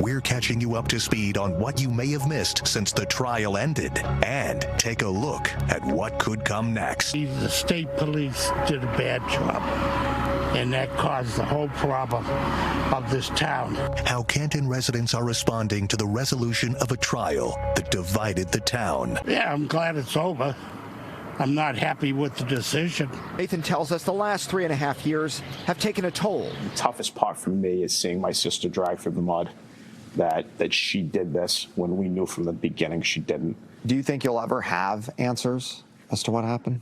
We're catching you up to speed on what you may have missed since the trial ended, and take a look at what could come next. The state police did a bad job, and that caused the whole problem of this town. How Canton residents are responding to the resolution of a trial that divided the town. Yeah, I'm glad it's over. I'm not happy with the decision. Nathan tells us the last 3.5 years have taken a toll. The toughest part for me is seeing my sister drag through the mud, that she did this when we knew from the beginning she didn't. Do you think you'll ever have answers as to what happened?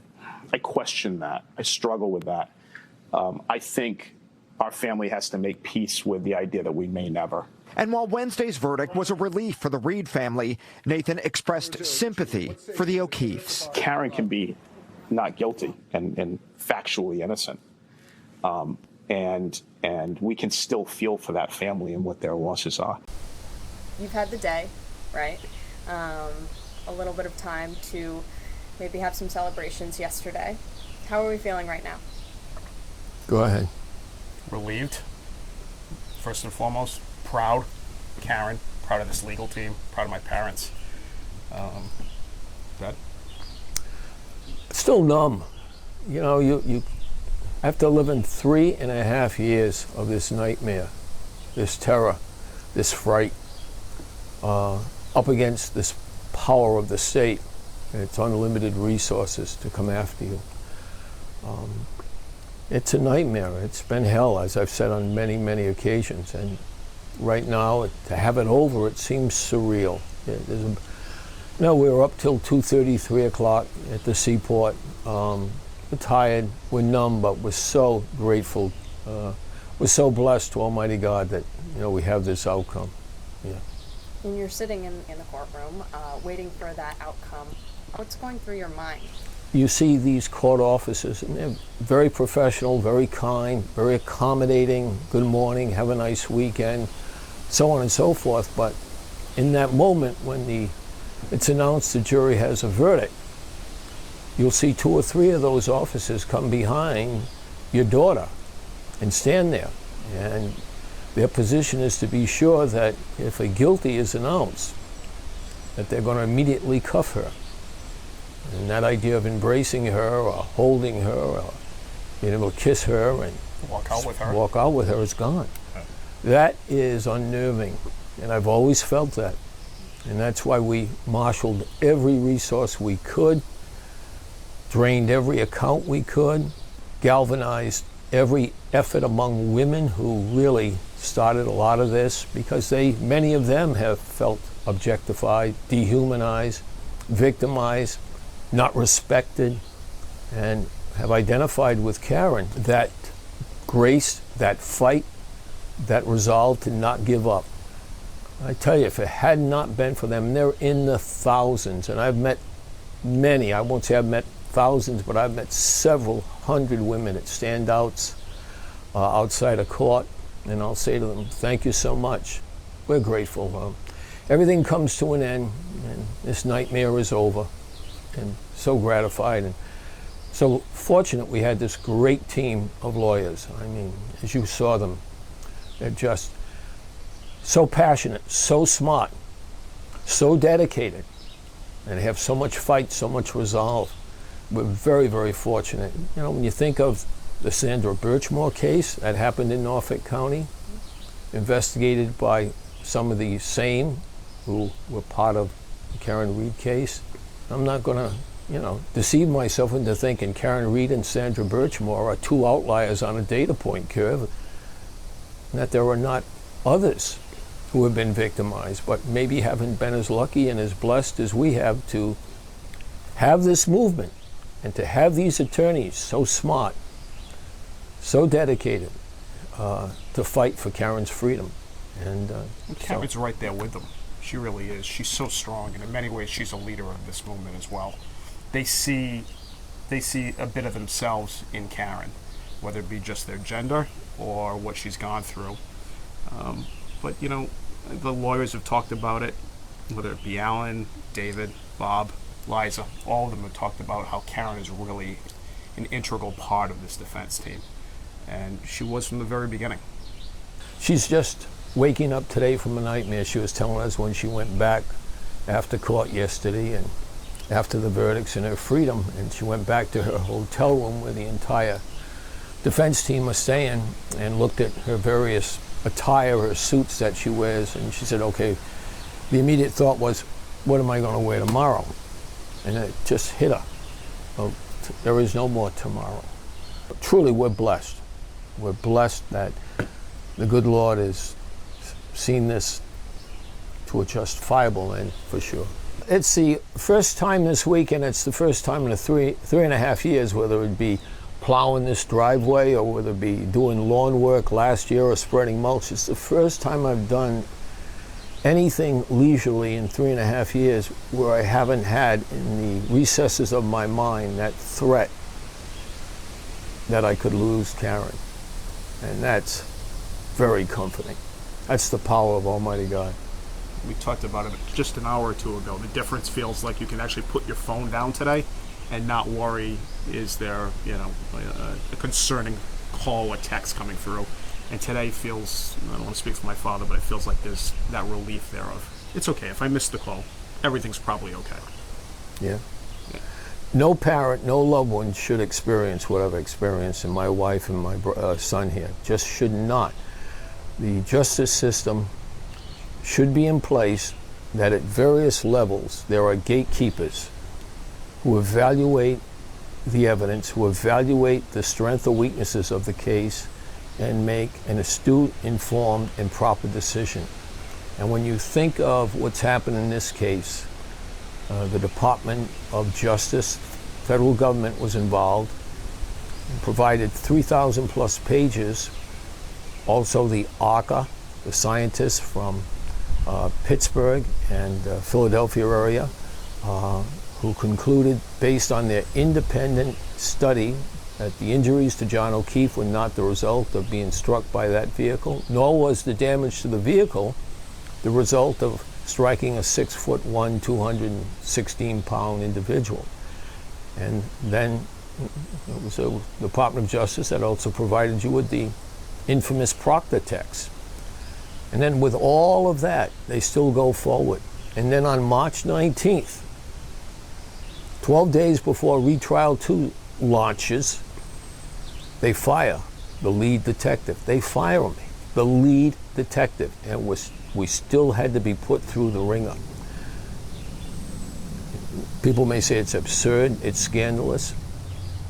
I question that. I struggle with that. I think our family has to make peace with the idea that we may never. And while Wednesday's verdict was a relief for the Reed family, Nathan expressed sympathy for the O'Keefes. Karen can be not guilty and factually innocent. And we can still feel for that family and what their losses are. You've had the day, right? A little bit of time to maybe have some celebrations yesterday. How are we feeling right now? Go ahead. Relieved, first and foremost. Proud, Karen. Proud of this legal team. Proud of my parents. That. Still numb. You know, you after living 3.5 years of this nightmare, this terror, this fright, up against this power of the state and its unlimited resources to come after you. It's a nightmare. It's been hell, as I've said on many, many occasions. And right now, to have it over, it seems surreal. We were up till 2:30, 3 o'clock at the seaport. We're tired, we're numb, but we're so grateful. We're so blessed to Almighty God that, we have this outcome. Yeah. And you're sitting in the courtroom, waiting for that outcome. What's going through your mind? You see these court officers, and they're very professional, very kind, very accommodating. Good morning, have a nice weekend, so on and so forth. But in that moment when it's announced the jury has a verdict, you'll see 2 or 3 of those officers come behind your daughter and stand there. And their position is to be sure that if a guilty is announced, that they're going to immediately cuff her. And that idea of embracing her or holding her or being able to kiss her and walk out with her is gone. Yeah. That is unnerving, and I've always felt that. And that's why we marshaled every resource we could, drained every account we could, galvanized every effort among women who really started a lot of this, because many of them have felt objectified, dehumanized, victimized, not respected, and have identified with Karen that grace, that fight, that resolve to not give up. I tell you, if it had not been for them, they're in the thousands, and I've met many, I won't say I've met thousands, but I've met several hundred women at standouts outside of court, and I'll say to them, thank you so much. We're grateful. Everything comes to an end, and this nightmare is over. And so gratified and so fortunate we had this great team of lawyers. I mean, as you saw them, they're just so passionate, so smart, so dedicated, and they have so much fight, so much resolve. We're very, very fortunate. When you think of the Sandra Birchmore case that happened in Norfolk County, investigated by some of the same who were part of the Karen Reed case, I'm not going to, deceive myself into thinking Karen Reed and Sandra Birchmore are 2 outliers on a data point curve, and that there are not others who have been victimized, but maybe haven't been as lucky and as blessed as we have to have this movement and to have these attorneys so smart, so dedicated to fight for Karen's freedom. And Karen's right there with them. She really is. She's so strong, and in many ways, she's a leader of this movement as well. They see a bit of themselves in Karen, whether it be just their gender or what she's gone through. But the lawyers have talked about it, whether it be Alan, David, Bob, Liza, all of them have talked about how Karen is really an integral part of this defense team, and she was from the very beginning. She's just waking up today from a nightmare. She was telling us when she went back after court yesterday and after the verdicts and her freedom, and she went back to her hotel room where the entire defense team was staying and looked at her various attire, her suits that she wears, and she said, okay, the immediate thought was, what am I going to wear tomorrow? And it just hit her. Well, there is no more tomorrow. But truly, we're blessed. We're blessed that the good Lord has seen this to a justifiable end, for sure. It's the first time this week, and it's the first time in the three and a half years, whether it be plowing this driveway or whether it be doing lawn work last year or spreading mulch. It's the first time I've done anything leisurely in 3.5 years where I haven't had in the recesses of my mind that threat that I could lose Karen. And that's very comforting. That's the power of Almighty God. We talked about it just an hour or two ago. The difference feels like you can actually put your phone down today and not worry, is there, a concerning call or text coming through. And today feels, I don't want to speak for my father, but it feels like there's that relief there of, it's okay, if I missed the call, everything's probably okay. Yeah. No parent, no loved one should experience what I've experienced, and my wife and my son here just should not. The justice system should be in place that at various levels there are gatekeepers who evaluate the evidence, who evaluate the strength or weaknesses of the case, and make an astute, informed, and proper decision. And when you think of what's happened in this case, the Department of Justice, federal government was involved, and provided 3,000 plus pages. Also the ARCA, the scientists from Pittsburgh and Philadelphia area, who concluded based on their independent study that the injuries to John O'Keefe were not the result of being struck by that vehicle, nor was the damage to the vehicle the result of striking a 6'1", 216-pound individual. And then it was the Department of Justice that also provided you with the infamous Proctor text. And then with all of that, they still go forward. And then on March 19th, 12 days before retrial 2 launches, they fire the lead detective. They fire me, the lead detective, and we still had to be put through the ringer. People may say it's absurd, it's scandalous.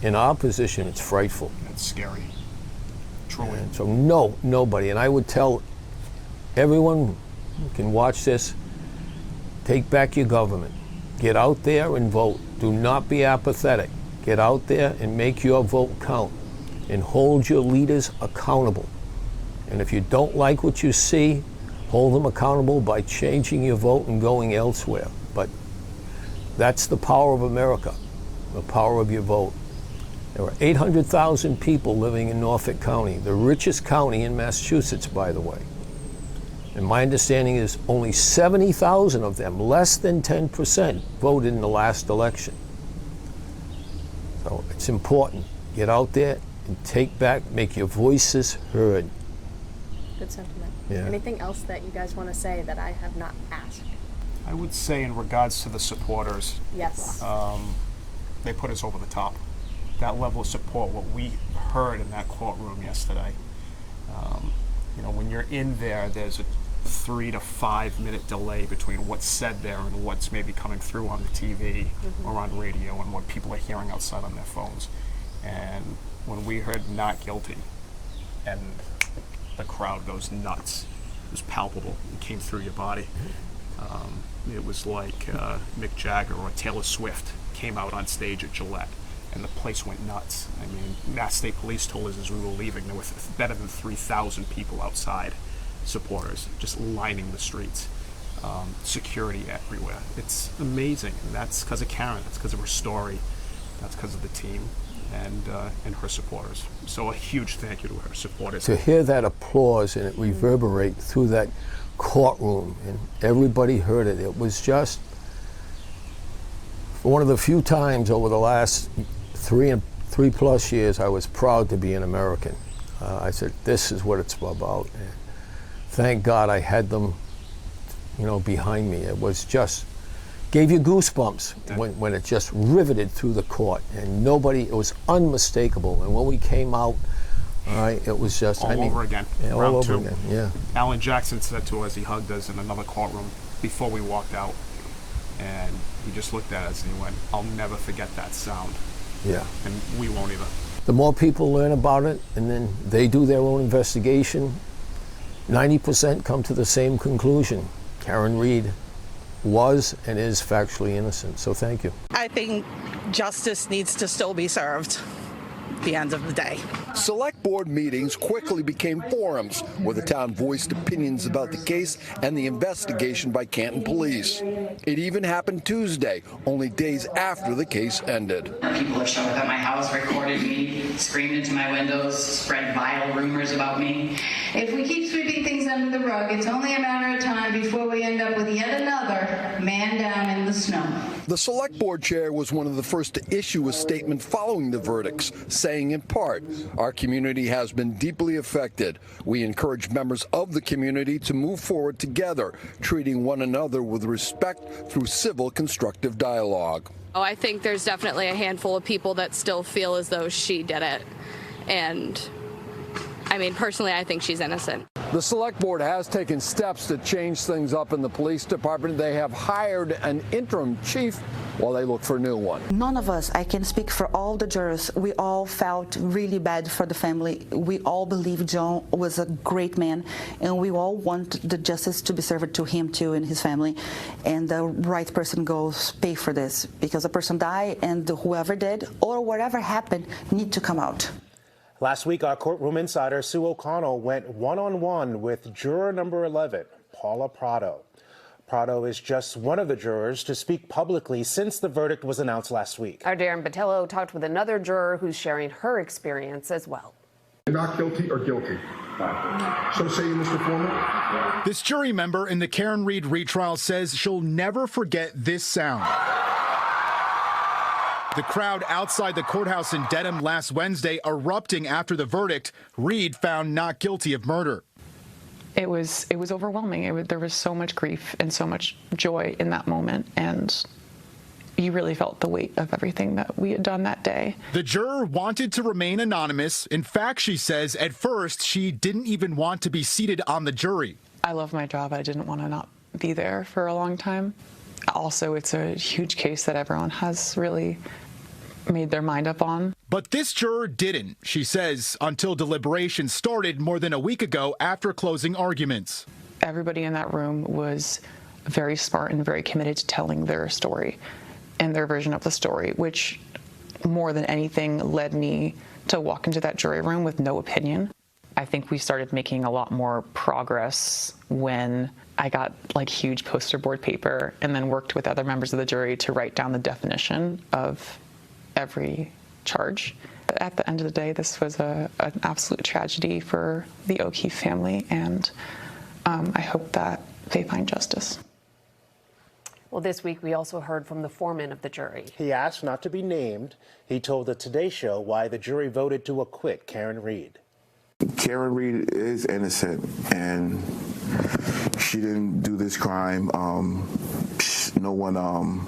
In our position, it's frightful. It's scary, truly. And so nobody, and I would tell everyone who can watch this, take back your government. Get out there and vote. Do not be apathetic. Get out there and make your vote count. And hold your leaders accountable. And if you don't like what you see, hold them accountable by changing your vote and going elsewhere. But that's the power of America, the power of your vote. There are 800,000 people living in Norfolk County, the richest county in Massachusetts, by the way. And my understanding is only 70,000 of them, less than 10%, voted in the last election. So it's important. Get out there and take back, make your voices heard. Good sentiment. Yeah. Anything else that you guys want to say that I have not asked? I would say in regards to the supporters, Yes. they put us over the top. That level of support, what we heard in that courtroom yesterday, when you're in there, there's a 3 to 5 minute delay between what's said there and what's maybe coming through on the TV or on radio and what people are hearing outside on their phones. And when we heard not guilty and the crowd goes nuts, it was palpable. It came through your body. It was like Mick Jagger or Taylor Swift came out on stage at Gillette and the place went nuts. I mean, Mass State Police told us as we were leaving there were better than 3,000 people outside, supporters, just lining the streets. Security everywhere. It's amazing, and that's because of Karen. That's because of her story. That's because of the team and her supporters. So a huge thank you to her supporters. To hear that applause and it reverberate through that courtroom, and everybody heard it. It was just one of the few times over the last 3+ years I was proud to be an American. I said, this is what it's about. And thank God I had them, behind me. It was just, gave you goosebumps when it just riveted through the court, and it was unmistakable. And when we came out, all right, it was just all over again. Yeah, all Round over two. again. Yeah. Alan Jackson said to us, he hugged us in another courtroom before we walked out, and he just looked at us and he went, "I'll never forget that sound." Yeah. And we won't either. The more people learn about it, and then they do their own investigation, 90% come to the same conclusion. Karen Reed was and is factually innocent. So thank you. I think justice needs to still be served at the end of the day. Select board meetings quickly became forums where the town voiced opinions about the case and the investigation by Canton police. It even happened Tuesday, only days after the case ended. People have showed up at my house, recorded me, screamed into my windows, spread vile rumors about me. If we keep sweeping things under the rug, it's only a matter of time before we end up with yet another man down in the snow. The select board chair was one of the first to issue a statement following the verdicts, saying in part, "Our community has been deeply affected. We encourage members of the community to move forward together, treating one another with respect through civil, constructive dialogue." Oh, I think there's definitely a handful of people that still feel as though she did it. And, personally, I think she's innocent. The select board has taken steps to change things up in the police department. They have hired an interim chief while they look for a new one. None of us, I can speak for all the jurors, we all felt really bad for the family. We all believe John was a great man, and we all want the justice to be served to him too and his family. And the right person goes pay for this, because a person died, and whoever did or whatever happened need to come out. Last week, our courtroom insider Sue O'Connell went one-on-one with juror number 11, Paula Prado. Prado is just one of the jurors to speak publicly since the verdict was announced last week. Our Darren Botello talked with another juror who's sharing her experience as well. Not guilty or guilty? So say you, Mr. Foreman. This jury member in the Karen Reed retrial says she'll never forget this sound. The crowd outside the courthouse in Dedham last Wednesday erupting after the verdict. Reed found not guilty of murder. It was overwhelming. There was so much grief and so much joy in that moment, and you really felt the weight of everything that we had done that day. The juror wanted to remain anonymous. In fact, she says at first she didn't even want to be seated on the jury. I love my job. I didn't want to not be there for a long time. Also, it's a huge case that everyone has really made their mind up on. But this juror didn't, she says, until deliberations started more than a week ago after closing arguments. Everybody in that room was very smart and very committed to telling their story and their version of the story, which more than anything led me to walk into that jury room with no opinion. I think we started making a lot more progress when I got huge poster board paper and then worked with other members of the jury to write down the definition of every charge. At the end of the day, this was an absolute tragedy for the O'Keefe family, and I hope that they find justice. Well, this week we also heard from the foreman of the jury. He asked not to be named. He told the Today Show why the jury voted to acquit Karen Reed. Karen Reed is innocent, and she didn't do this crime. No one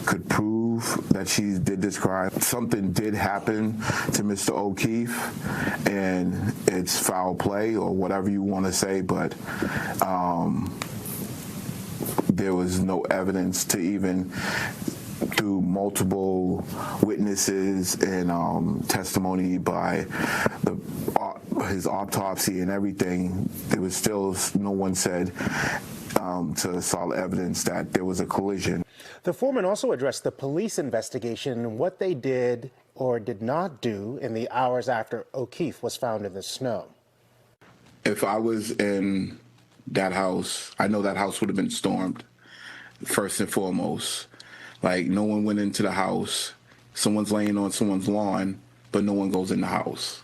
could prove that she did this crime. Something did happen to Mr. O'Keefe, and it's foul play or whatever you want to say, but there was no evidence to even through multiple witnesses and testimony by his autopsy and everything. There was still no one said to solid evidence that there was a collision. The foreman also addressed the police investigation and what they did or did not do in the hours after O'Keefe was found in the snow. If I was in that house, I know that house would have been stormed, first and foremost. No one went into the house. Someone's laying on someone's lawn, but no one goes in the house.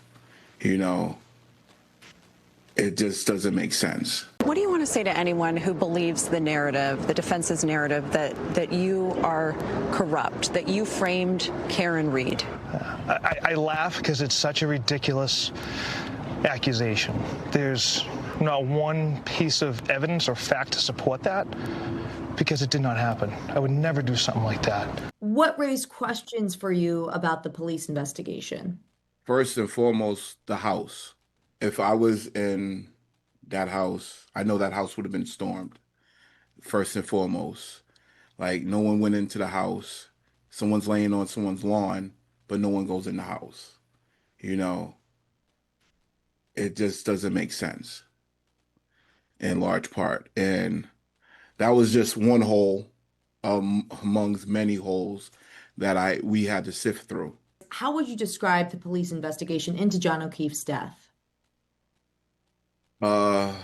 It just doesn't make sense. What do you want to say to anyone who believes the narrative, the defense's narrative, that you are corrupt, that you framed Karen Reed? I laugh because it's such a ridiculous accusation. There's not one piece of evidence or fact to support that, because it did not happen. I would never do something like that. What raised questions for you about the police investigation? First and foremost, the house. If I was in that house, I know that house would have been stormed. First and foremost, like no one went into the house. Someone's laying on someone's lawn, but no one goes in the house. You know, it just doesn't make sense in large part. And that was just one hole amongst many holes that we had to sift through. How would you describe the police investigation into John O'Keefe's death? No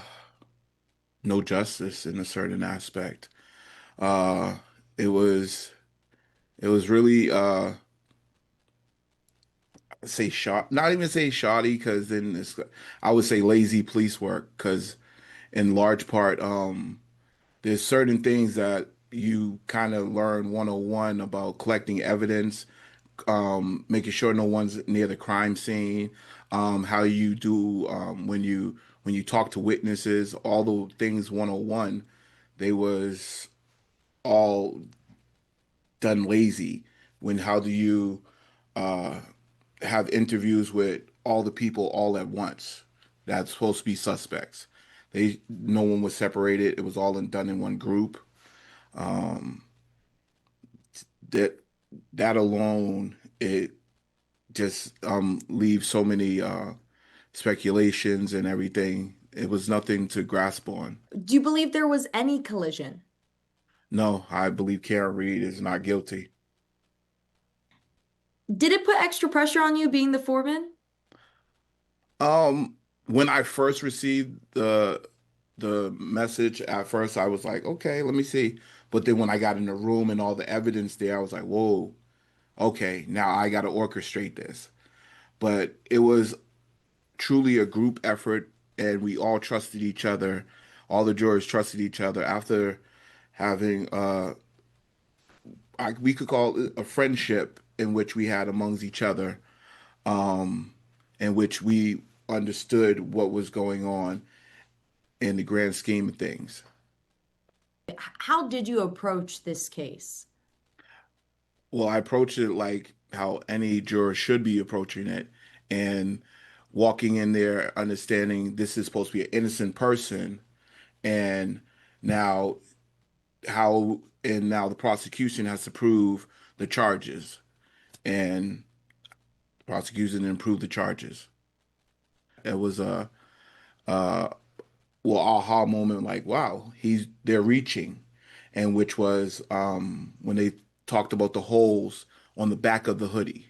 justice in a certain aspect. It was really say shot, not even say shoddy, because then I would say lazy police work, because in large part there's certain things that you kind of learn 101 about collecting evidence, making sure no one's near the crime scene, how you do when you talk to witnesses, all the things 101, they was all done lazy. How do you have interviews with all the people all at once that's supposed to be suspects? No one was separated. It was all done in one group. That alone, it just leaves so many speculations and everything. It was nothing to grasp on. Do you believe there was any collision? No, I believe Karen Reed is not guilty. Did it put extra pressure on you being the foreman? When I first received the message, at first I was like, okay, let me see. But then when I got in the room and all the evidence there, I was like, whoa, okay, now I got to orchestrate this. But it was truly a group effort, and we all trusted each other. All the jurors trusted each other after having we could call it a friendship in which we had amongst each other, in which we understood what was going on in the grand scheme of things. How did you approach this case? Well, I approached it like how any juror should be approaching it, and walking in there understanding this is supposed to be an innocent person, and now now the prosecution has to prove the charges, and the prosecution didn't prove the charges. It was a aha moment, like, wow, they're reaching. And which was when they talked about the holes on the back of the hoodie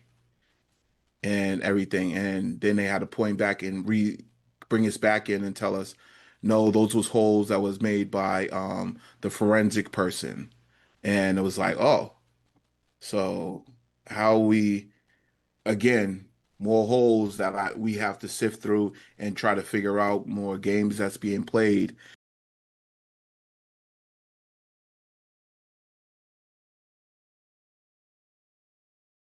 and everything, and then they had to point back and bring us back in and tell us, no, those was holes that was made by the forensic person. And it was like, oh, so again, more holes that we have to sift through and try to figure out, more games that's being played